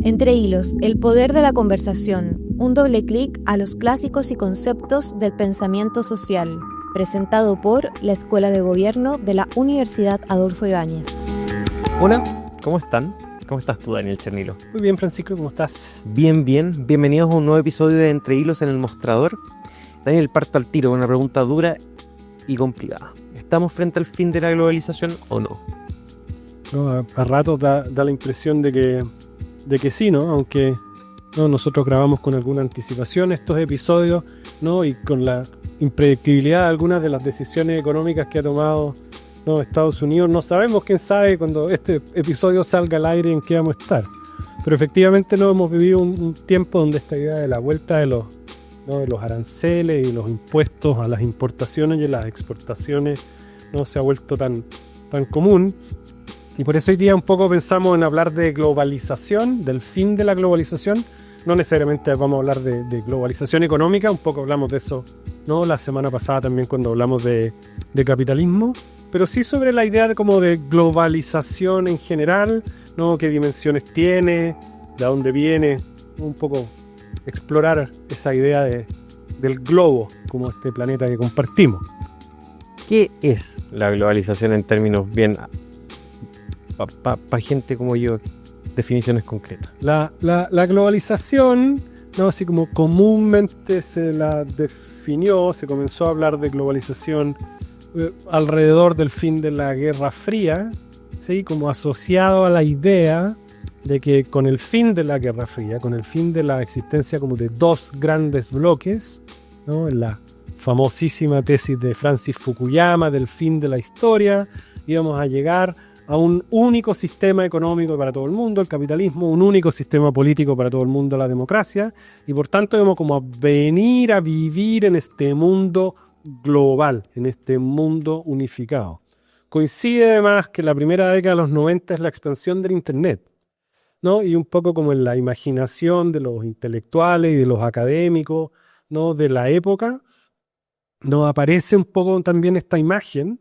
Entre hilos, el poder de la conversación, un doble clic a los clásicos y conceptos del pensamiento social, presentado por la Escuela de Gobierno de la Universidad Adolfo Ibáñez. Hola, ¿cómo están? ¿Cómo estás tú, Daniel Chernilo? Muy bien, Francisco, ¿cómo estás? Bien. Bienvenidos a un nuevo episodio de Entre Hilos en el Mostrador. Daniel, parto al tiro con una pregunta dura y complicada. ¿Estamos frente al fin de la globalización o no? No, a ratos da la impresión de que sí, ¿no? Aunque nosotros grabamos con alguna anticipación estos episodios, ¿no? Y con la impredictibilidad de algunas de las decisiones económicas que ha tomado Estados Unidos, no sabemos, quién sabe, cuando este episodio salga al aire en qué vamos a estar. Pero efectivamente hemos vivido un tiempo donde esta idea de la vuelta de los aranceles y los impuestos a las importaciones y a las exportaciones no se ha vuelto tan común. Y por eso hoy día un poco pensamos en hablar de globalización, del fin de la globalización. No necesariamente vamos a hablar de globalización económica, un poco hablamos de eso, ¿no? La semana pasada también cuando hablamos de capitalismo, pero sí sobre la idea de globalización en general, ¿no? ¿Qué dimensiones tiene? ¿De dónde viene? Un poco explorar esa idea del globo como este planeta que compartimos. ¿Qué es la globalización en términos bien para gente como yo? Definiciones concretas. La globalización, ¿no? Así como comúnmente se la definió, se comenzó a hablar de globalización alrededor del fin de la Guerra Fría, ¿sí? Como asociado a la idea de que con el fin de la Guerra Fría, con el fin de la existencia como de dos grandes bloques, ¿no? En la famosísima tesis de Francis Fukuyama del fin de la historia, íbamos a llegar a un único sistema económico para todo el mundo, el capitalismo, un único sistema político para todo el mundo, la democracia, y por tanto íbamos como a venir a vivir en este mundo global, en este mundo unificado. Coincide además que la primera década de los 90 es la expansión del Internet, ¿no? Y un poco como en la imaginación de los intelectuales y de los académicos, ¿no? De la época, ¿no? Aparece un poco también esta imagen,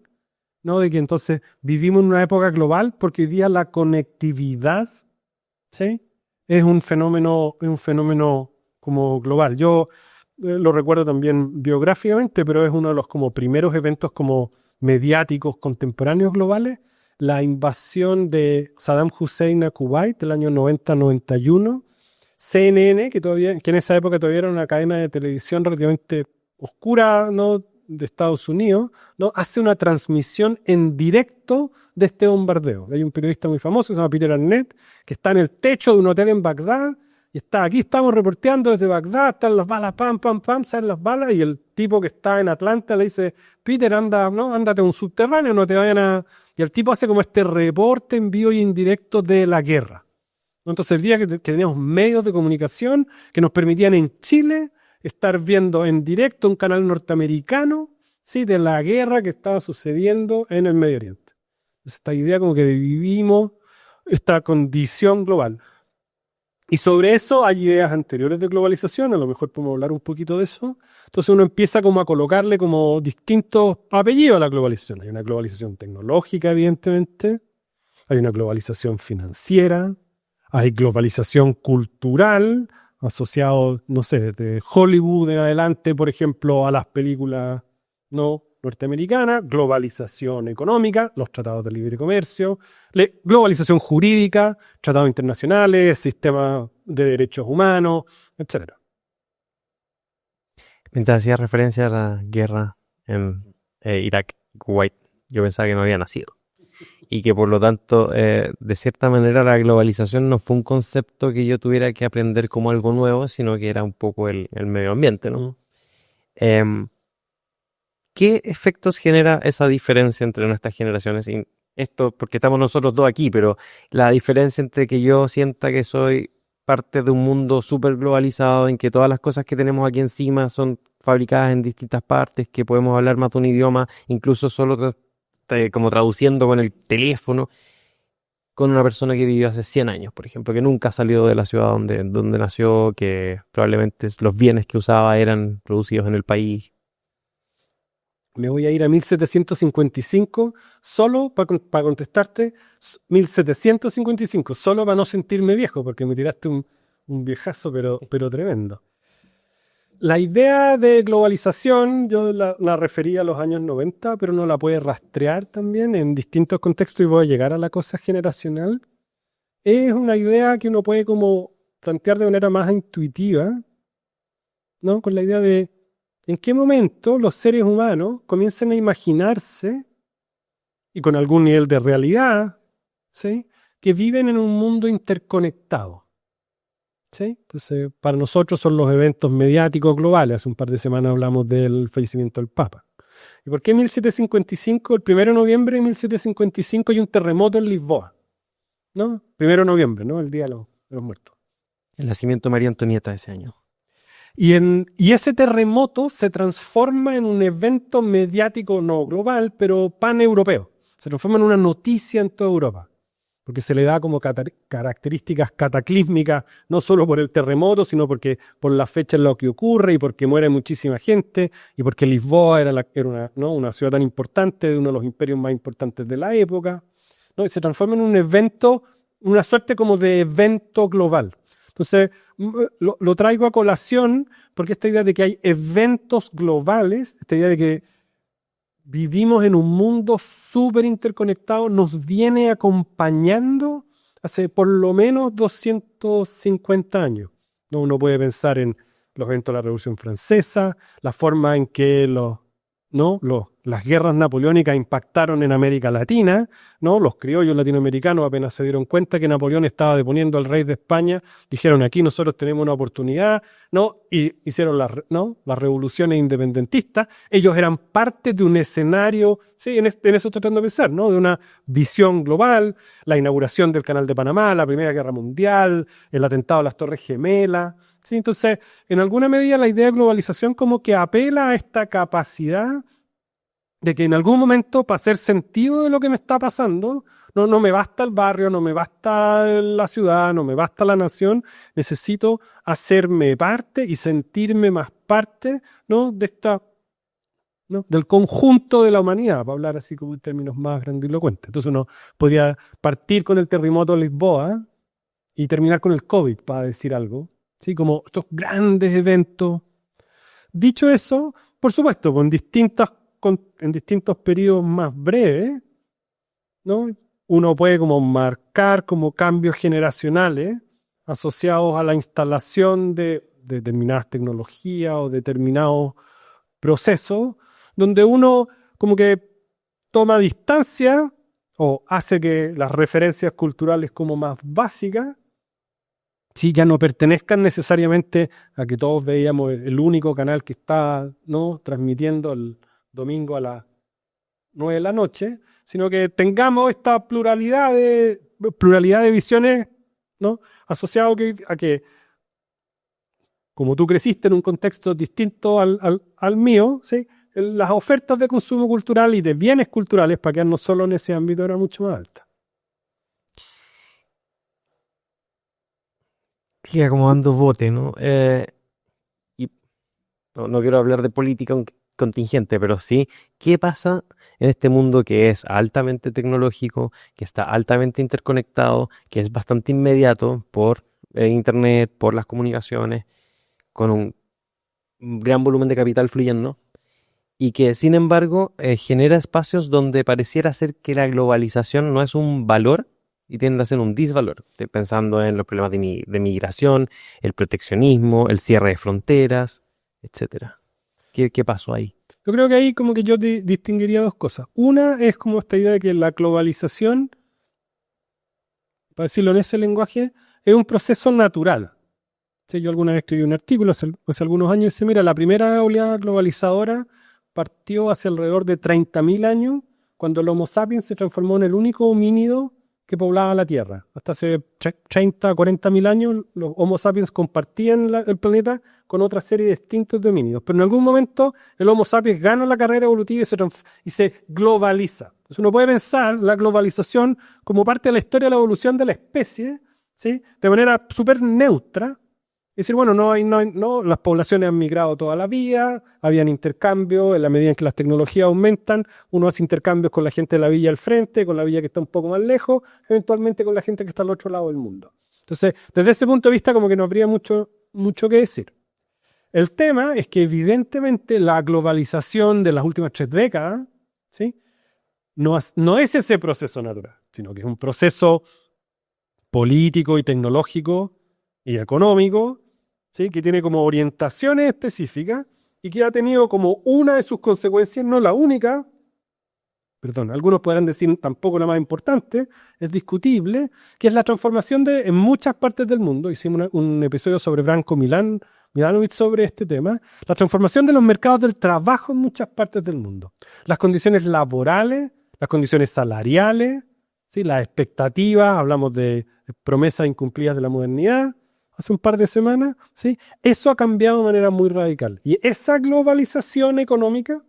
¿no? De que entonces vivimos en una época global porque hoy día la conectividad, ¿sí? es un fenómeno como global. Yo lo recuerdo también biográficamente, pero es uno de los como primeros eventos como mediáticos contemporáneos globales, la invasión de Saddam Hussein a Kuwait del año 90-91, CNN, que en esa época todavía era una cadena de televisión relativamente oscura, ¿no? De Estados Unidos, ¿no? Hace una transmisión en directo de este bombardeo. Hay un periodista muy famoso que se llama Peter Arnett, que está en el techo de un hotel en Bagdad, y aquí estamos reporteando desde Bagdad, están las balas, pam, salen las balas, y el tipo que está en Atlanta le dice, Peter, ándate a un subterráneo, no te vayan a... Y el tipo hace como este reporte en vivo y en directo de la guerra. Entonces el día que teníamos medios de comunicación que nos permitían en Chile estar viendo en directo un canal norteamericano, ¿sí? De la guerra que estaba sucediendo en el Medio Oriente. Esta idea como que vivimos esta condición global. Y sobre eso hay ideas anteriores de globalización, a lo mejor podemos hablar un poquito de eso. Entonces uno empieza como a colocarle como distintos apellidos a la globalización. Hay una globalización tecnológica, evidentemente. Hay una globalización financiera. Hay globalización cultural, asociado, no sé, de Hollywood en adelante, por ejemplo, a las películas norteamericanas, globalización económica, los tratados de libre comercio, globalización jurídica, tratados internacionales, sistemas de derechos humanos, etc. Mientras hacía referencia a la guerra en Irak, Kuwait, yo pensaba que no había nacido. Y que por lo tanto, de cierta manera, la globalización no fue un concepto que yo tuviera que aprender como algo nuevo, sino que era un poco el medio ambiente, ¿no? ¿Qué efectos genera esa diferencia entre nuestras generaciones? Y esto, porque estamos nosotros dos aquí, pero la diferencia entre que yo sienta que soy parte de un mundo súper globalizado, en que todas las cosas que tenemos aquí encima son fabricadas en distintas partes, que podemos hablar más de un idioma, incluso solo como traduciendo con el teléfono, con una persona que vivió hace 100 años, por ejemplo, que nunca salió de la ciudad donde nació, que probablemente los bienes que usaba eran producidos en el país. Me voy a ir a 1755 solo para contestarte, 1755, solo para no sentirme viejo, porque me tiraste un viejazo, pero tremendo. La idea de globalización, yo la refería a los años 90, pero uno la puede rastrear también en distintos contextos y voy a llegar a la cosa generacional. Es una idea que uno puede como plantear de manera más intuitiva, ¿no? Con la idea de en qué momento los seres humanos comienzan a imaginarse, y con algún nivel de realidad, ¿sí?, que viven en un mundo interconectado. ¿Sí? Entonces, para nosotros son los eventos mediáticos globales. Hace un par de semanas hablamos del fallecimiento del Papa. ¿Y por qué en 1755? El 1 de noviembre de 1755 hay un terremoto en Lisboa, ¿no? 1 de noviembre, ¿no? El Día de los Muertos. El nacimiento de María Antonieta ese año. Y ese terremoto se transforma en un evento mediático no global, pero paneuropeo. Se transforma en una noticia en toda Europa, porque se le da como características cataclísmicas, no solo por el terremoto, sino porque por la fecha en la que ocurre y porque muere muchísima gente y porque Lisboa era una ciudad tan importante, de uno de los imperios más importantes de la época, ¿no? Y se transforma en un evento, una suerte como de evento global. Entonces, lo traigo a colación porque esta idea de que hay eventos globales, esta idea de que vivimos en un mundo súper interconectado, nos viene acompañando hace por lo menos 250 años. ¿No? Uno puede pensar en los eventos de la Revolución Francesa, la forma en que las guerras napoleónicas impactaron en América Latina, ¿no? Los criollos latinoamericanos apenas se dieron cuenta que Napoleón estaba deponiendo al rey de España, dijeron aquí nosotros tenemos una oportunidad, ¿no? Y hicieron las revoluciones independentistas. Ellos eran parte de un escenario, sí, en eso estoy tratando de pensar, ¿no? De una visión global, la inauguración del Canal de Panamá, la Primera Guerra Mundial, el atentado a las Torres Gemelas. ¿Sí? Entonces, en alguna medida la idea de globalización como que apela a esta capacidad de que en algún momento, para hacer sentido de lo que me está pasando, no me basta el barrio, no me basta la ciudad, no me basta la nación, necesito hacerme parte y sentirme más parte, ¿no? de esta, ¿no? del conjunto de la humanidad, para hablar así como en términos más grandilocuentes. Entonces uno podría partir con el terremoto de Lisboa y terminar con el COVID, para decir algo. ¿Sí? Como estos grandes eventos. Dicho eso, por supuesto, en distintos periodos más breves, ¿no? Uno puede como marcar como cambios generacionales asociados a la instalación de determinadas tecnologías o determinados procesos, donde uno como que toma distancia o hace que las referencias culturales como más básicas, sí, ya no pertenezcan necesariamente a que todos veíamos el único canal que está, ¿no? transmitiendo el domingo a las 9 de la noche, sino que tengamos esta pluralidad de visiones, ¿no? asociado a que, como tú creciste en un contexto distinto al mío, ¿sí? las ofertas de consumo cultural y de bienes culturales, para quedarnos solo en ese ámbito, eran mucho más altas. Queda como dando bote, ¿no? Y no quiero hablar de política contingente, pero sí, ¿qué pasa en este mundo que es altamente tecnológico, que está altamente interconectado, que es bastante inmediato por internet, por las comunicaciones, con un gran volumen de capital fluyendo, y que sin embargo genera espacios donde pareciera ser que la globalización no es un valor y tiende a ser un disvalor? Estoy pensando en los problemas de migración, el proteccionismo, el cierre de fronteras, etc. ¿Qué pasó ahí? Yo creo que ahí como que yo distinguiría dos cosas. Una es como esta idea de que la globalización, para decirlo en ese lenguaje, es un proceso natural. Sí, yo alguna vez escribí un artículo hace algunos años y dice, mira, la primera oleada globalizadora partió hace alrededor de 30.000 años, cuando el Homo sapiens se transformó en el único homínido que poblaba la Tierra. Hasta hace 30, 40.000 años los Homo sapiens compartían el planeta con otra serie de distintos homínidos. Pero en algún momento el Homo sapiens gana la carrera evolutiva y se globaliza. Entonces uno puede pensar la globalización como parte de la historia de la evolución de la especie, ¿sí? De manera súper neutra, decir, bueno, no, las poblaciones han migrado toda la vida, habían intercambios, en la medida en que las tecnologías aumentan, uno hace intercambios con la gente de la villa al frente, con la villa que está un poco más lejos, eventualmente con la gente que está al otro lado del mundo. Entonces, desde ese punto de vista, como que no habría mucho que decir. El tema es que evidentemente la globalización de las últimas 3 décadas, ¿sí?, no es ese proceso natural, sino que es un proceso político y tecnológico y económico, ¿sí?, que tiene como orientaciones específicas y que ha tenido como una de sus consecuencias, no la única, algunos podrán decir tampoco la más importante, es discutible, que es la transformación en muchas partes del mundo. Hicimos un episodio sobre Branko Milanovic sobre este tema, la transformación de los mercados del trabajo en muchas partes del mundo. Las condiciones laborales, las condiciones salariales, ¿sí?, las expectativas, hablamos de promesas incumplidas de la modernidad hace un par de semanas, ¿sí? Eso ha cambiado de manera muy radical. Y esa globalización económica,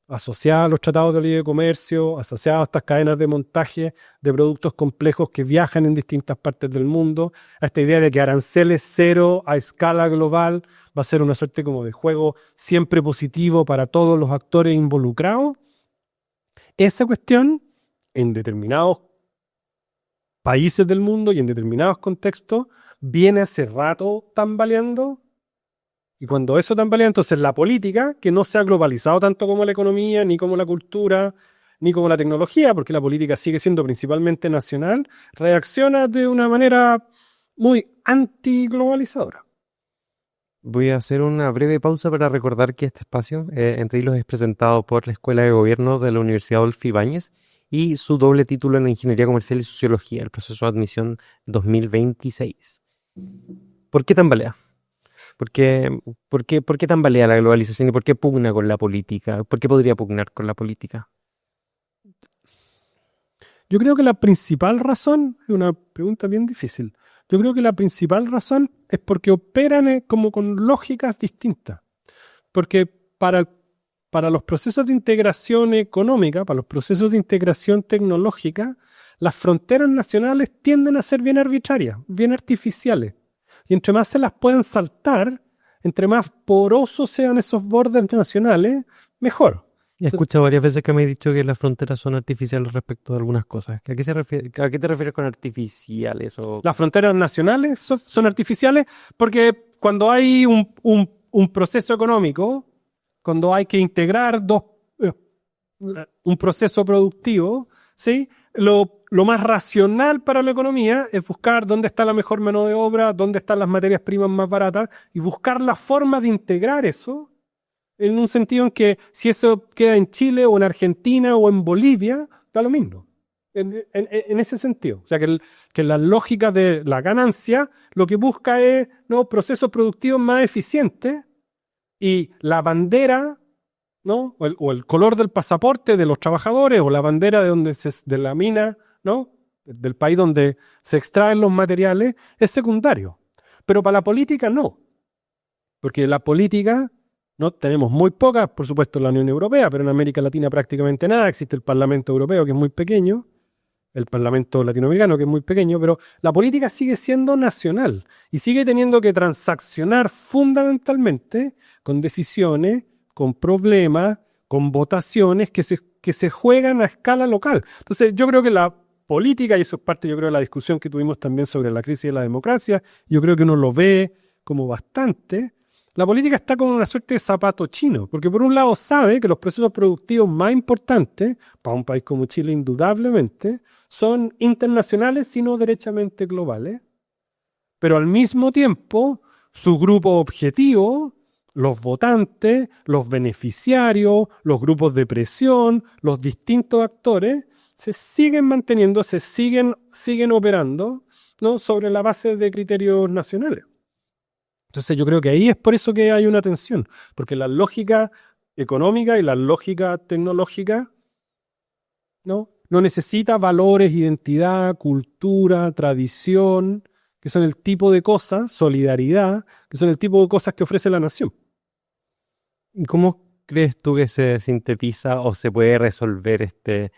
asociada a los tratados de libre comercio, asociada a estas cadenas de montaje de productos complejos que viajan en distintas partes del mundo, a esta idea de que aranceles cero a escala global va a ser una suerte como de juego siempre positivo para todos los actores involucrados, esa cuestión en determinados países del mundo y en determinados contextos viene hace rato tambaleando. Y cuando eso tambalea, entonces la política, que no se ha globalizado tanto como la economía, ni como la cultura, ni como la tecnología, porque la política sigue siendo principalmente nacional, reacciona de una manera muy antiglobalizadora. Voy a hacer una breve pausa para recordar que este espacio, Entre Hilos, es presentado por la Escuela de Gobierno de la Universidad Adolfo Ibáñez y su doble título en Ingeniería Comercial y Sociología, el proceso de admisión 2026. ¿Por qué tambalea? ¿Por qué tambalea la globalización y por qué pugna con la política? ¿Por qué podría pugnar con la política? Yo creo que la principal razón, es una pregunta bien difícil, yo creo que la principal razón es porque operan como con lógicas distintas. Porque para los procesos de integración económica, para los procesos de integración tecnológica, las fronteras nacionales tienden a ser bien arbitrarias, bien artificiales. Y entre más se las puedan saltar, entre más porosos sean esos bordes nacionales, mejor. He escuchado varias veces que me he dicho que las fronteras son artificiales respecto de algunas cosas. ¿A qué te refieres con artificiales? Las fronteras nacionales son artificiales porque cuando hay un proceso económico, cuando hay que integrar un proceso productivo, ¿sí?, lo más racional para la economía es buscar dónde está la mejor mano de obra, dónde están las materias primas más baratas y buscar la forma de integrar eso en un sentido en que si eso queda en Chile o en Argentina o en Bolivia, da lo mismo. En ese sentido. O sea, que la lógica de la ganancia lo que busca es procesos productivos más eficientes y la bandera, ¿no?, o el color del pasaporte de los trabajadores o la bandera de la mina, ¿no?, del país donde se extraen los materiales es secundario. Pero para la política no. Porque la política, no tenemos muy pocas, por supuesto en la Unión Europea, pero en América Latina prácticamente nada. Existe el Parlamento Europeo, que es muy pequeño, el Parlamento Latinoamericano, que es muy pequeño, pero la política sigue siendo nacional y sigue teniendo que transaccionar fundamentalmente con decisiones, con problemas, con votaciones que se juegan a escala local. Entonces yo creo que la política, y eso es parte, yo creo, de la discusión que tuvimos también sobre la crisis de la democracia, yo creo que uno lo ve como bastante. La política está como una suerte de zapato chino, porque por un lado sabe que los procesos productivos más importantes, para un país como Chile indudablemente, son internacionales, sino derechamente globales. Pero al mismo tiempo, su grupo objetivo, los votantes, los beneficiarios, los grupos de presión, los distintos actores, se siguen manteniendo, siguen operando, ¿no?, sobre la base de criterios nacionales. Entonces yo creo que ahí es por eso que hay una tensión, porque la lógica económica y la lógica tecnológica no necesita valores, identidad, cultura, tradición, que son el tipo de cosas, solidaridad, que son el tipo de cosas que ofrece la nación. ¿Y cómo crees tú que se sintetiza o se puede resolver este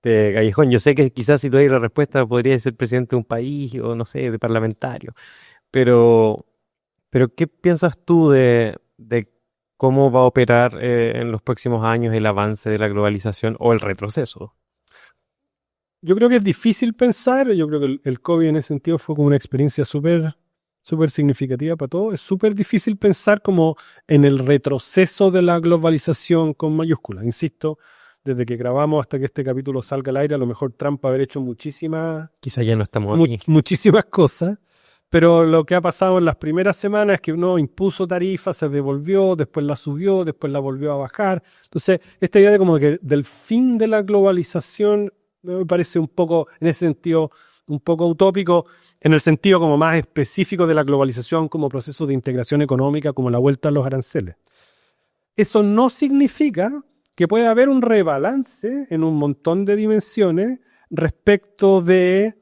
callejón? Yo sé que quizás si tú hay la respuesta podría ser presidente de un país o no sé, de parlamentario. Pero, pero ¿qué piensas tú de cómo va a operar en los próximos años el avance de la globalización o el retroceso? Yo creo que es difícil pensar, yo creo que el COVID en ese sentido fue como una experiencia súper significativa para todos. Es súper difícil pensar como en el retroceso de la globalización con mayúsculas. Insisto, desde que grabamos hasta que este capítulo salga al aire, a lo mejor Trump va a haber hecho Quizá ya no estamos aquí. muchísimas cosas, pero lo que ha pasado en las primeras semanas es que uno impuso tarifas, se devolvió, después la subió, después la volvió a bajar. Entonces, esta idea de como que del fin de la globalización me parece un poco, en ese sentido, un poco utópico, en el sentido como más específico de la globalización como proceso de integración económica, como la vuelta a los aranceles. Eso no significa que pueda haber un rebalance en un montón de dimensiones respecto de,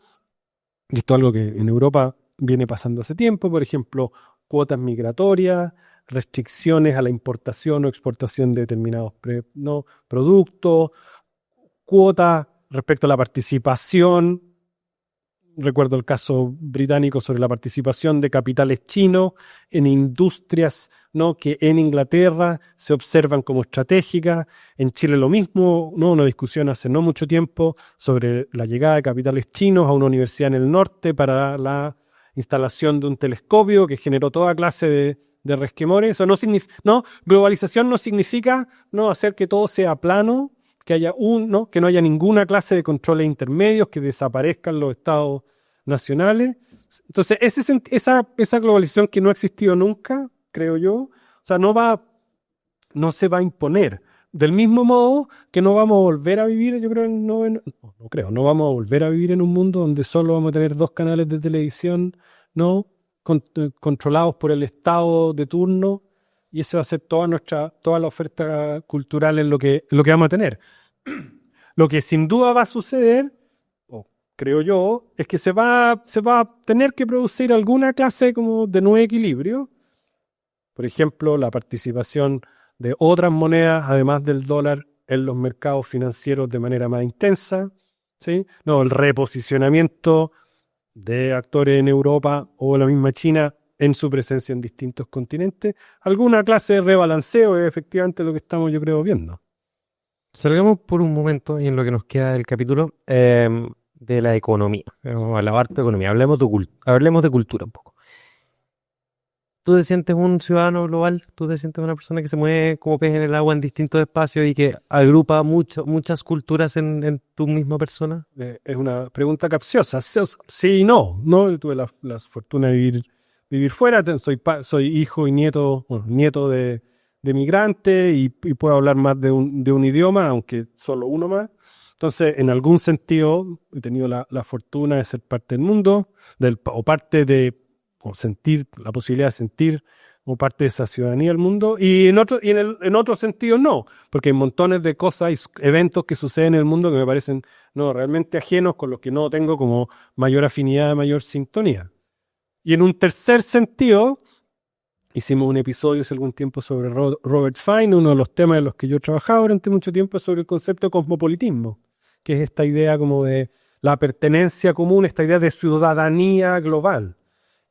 y esto es algo que en Europa viene pasando hace tiempo, por ejemplo, cuotas migratorias, restricciones a la importación o exportación de determinados productos, cuotas respecto a la participación. Recuerdo el caso británico sobre la participación de capitales chinos en industrias, ¿no?, que en Inglaterra se observan como estratégicas. En Chile lo mismo, ¿no? Una discusión hace no mucho tiempo sobre la llegada de capitales chinos a una universidad en el norte para la instalación de un telescopio que generó toda clase de resquemores. Eso no, globalización no significa, ¿no?, hacer que todo sea plano, que haya ¿no?, que no haya ninguna clase de controles intermedios, que desaparezcan los estados nacionales. Entonces, esa globalización que no ha existido nunca, creo yo, o sea, no se va a imponer. Del mismo modo que no vamos a volver a vivir, yo creo, no vamos a volver a vivir en un mundo donde solo vamos a tener 2 canales de televisión, ¿no?, controlados por el Estado de turno. Y esa va a ser toda la oferta cultural en lo que vamos a tener. Lo que sin duda va a suceder, creo yo, es que se va a tener que producir alguna clase como de nuevo equilibrio. Por ejemplo, la participación de otras monedas, además del dólar, en los mercados financieros de manera más intensa, ¿sí? No, el reposicionamiento de actores en Europa o la misma China en su presencia en distintos continentes. Alguna clase de rebalanceo es efectivamente lo que estamos, yo creo, viendo. Salgamos por un momento, y en lo que nos queda del capítulo, de la economía. Vamos a la parte de economía. Hablemos de cultura un poco. ¿Tú te sientes un ciudadano global? ¿Tú te sientes una persona que se mueve como pez en el agua en distintos espacios y que agrupa muchas culturas en tu misma persona? Es una pregunta capciosa. Sí y no. ¿No? Tuve la fortuna de vivir fuera. Soy hijo y nieto de migrantes y puedo hablar más de un idioma, aunque solo uno más. Entonces, en algún sentido, he tenido la fortuna de ser parte del mundo, o sentir la posibilidad de sentir como parte de esa ciudadanía del mundo, y en otro sentido no, porque hay montones de cosas y eventos que suceden en el mundo que me parecen realmente ajenos, con los que no tengo como mayor afinidad, mayor sintonía. Y en un tercer sentido, hicimos un episodio hace algún tiempo sobre Robert Fine. Uno de los temas en los que yo he trabajado durante mucho tiempo es sobre el concepto de cosmopolitismo, que es esta idea como de la pertenencia común, esta idea de ciudadanía global.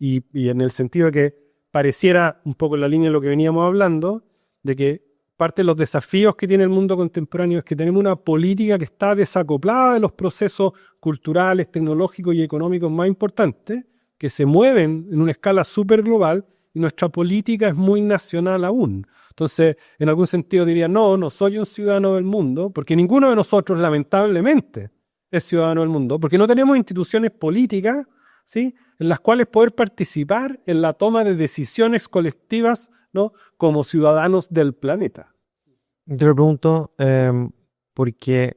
Y en el sentido de que pareciera un poco en la línea de lo que veníamos hablando, de que parte de los desafíos que tiene el mundo contemporáneo es que tenemos una política que está desacoplada de los procesos culturales, tecnológicos y económicos más importantes, que se mueven en una escala súper global, y nuestra política es muy nacional aún. Entonces, en algún sentido diría, no soy un ciudadano del mundo, porque ninguno de nosotros, lamentablemente, es ciudadano del mundo, porque no tenemos instituciones políticas, ¿sí?, en las cuales poder participar en la toma de decisiones colectivas, ¿no?, como ciudadanos del planeta. Te lo pregunto porque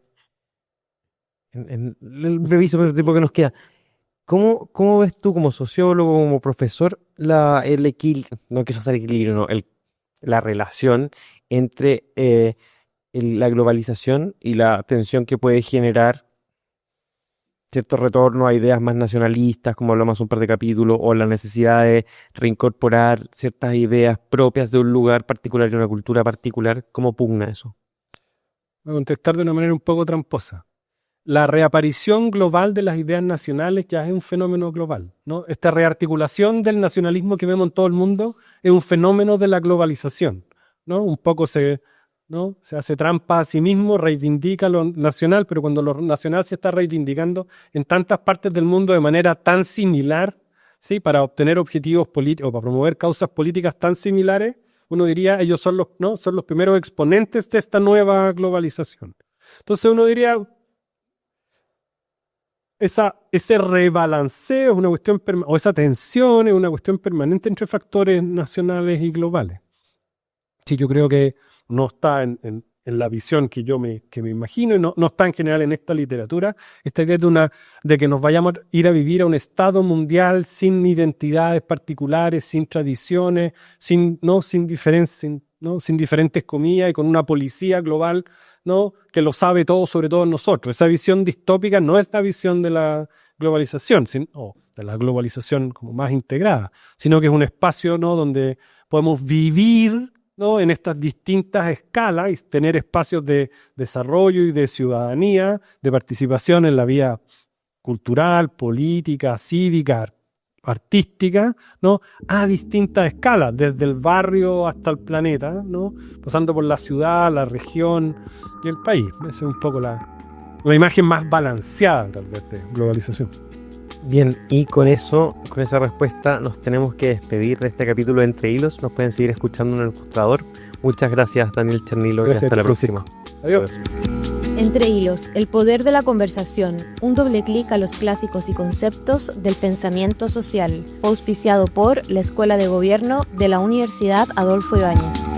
en el brevísimo tiempo que nos queda, ¿cómo ves tú como sociólogo, como profesor, el equilibrio, no quiero usar equilibrio, no, la relación entre la globalización y la tensión que puede generar cierto retorno a ideas más nacionalistas, como hablamos hace un par de capítulos, o la necesidad de reincorporar ciertas ideas propias de un lugar particular y una cultura particular? ¿Cómo pugna eso? Voy a contestar de una manera un poco tramposa. la reaparición global de las ideas nacionales ya es un fenómeno global, ¿no? Esta rearticulación del nacionalismo que vemos en todo el mundo es un fenómeno de la globalización, ¿no? Un poco se hace trampa a sí mismo, reivindica lo nacional, pero cuando lo nacional se está reivindicando en tantas partes del mundo de manera tan similar, ¿sí? Para obtener objetivos políticos, para promover causas políticas tan similares, uno diría, ellos son los primeros exponentes de esta nueva globalización. Entonces uno diría, ese rebalanceo es una cuestión o esa tensión es una cuestión permanente entre factores nacionales y globales. Sí, yo creo que no está en la visión que me imagino, y no está en general en esta literatura, esta idea de que nos vayamos a ir a vivir a un estado mundial sin identidades particulares, sin tradiciones, sin diferentes comillas y con una policía global, ¿no? Que lo sabe todo sobre todos nosotros. Esa visión distópica no es la visión de la globalización, de la globalización como más integrada, sino que es un espacio, ¿no? Donde podemos vivir, ¿no? En estas distintas escalas y tener espacios de desarrollo y de ciudadanía, de participación en la vida cultural, política, cívica, artística, ¿no? A distintas escalas, desde el barrio hasta el planeta, ¿no? Pasando por la ciudad, la región y el país. Esa es un poco la imagen más balanceada, tal vez, de globalización. Bien, y con esa respuesta nos tenemos que despedir de este capítulo de Entre Hilos. Nos pueden seguir escuchando en el mostrador. Muchas gracias, Daniel Chernilo, y hasta la próxima. Adiós. Entre Hilos, el poder de la conversación, un doble clic a los clásicos y conceptos del pensamiento social. Fue auspiciado por la Escuela de Gobierno de la Universidad Adolfo Ibáñez.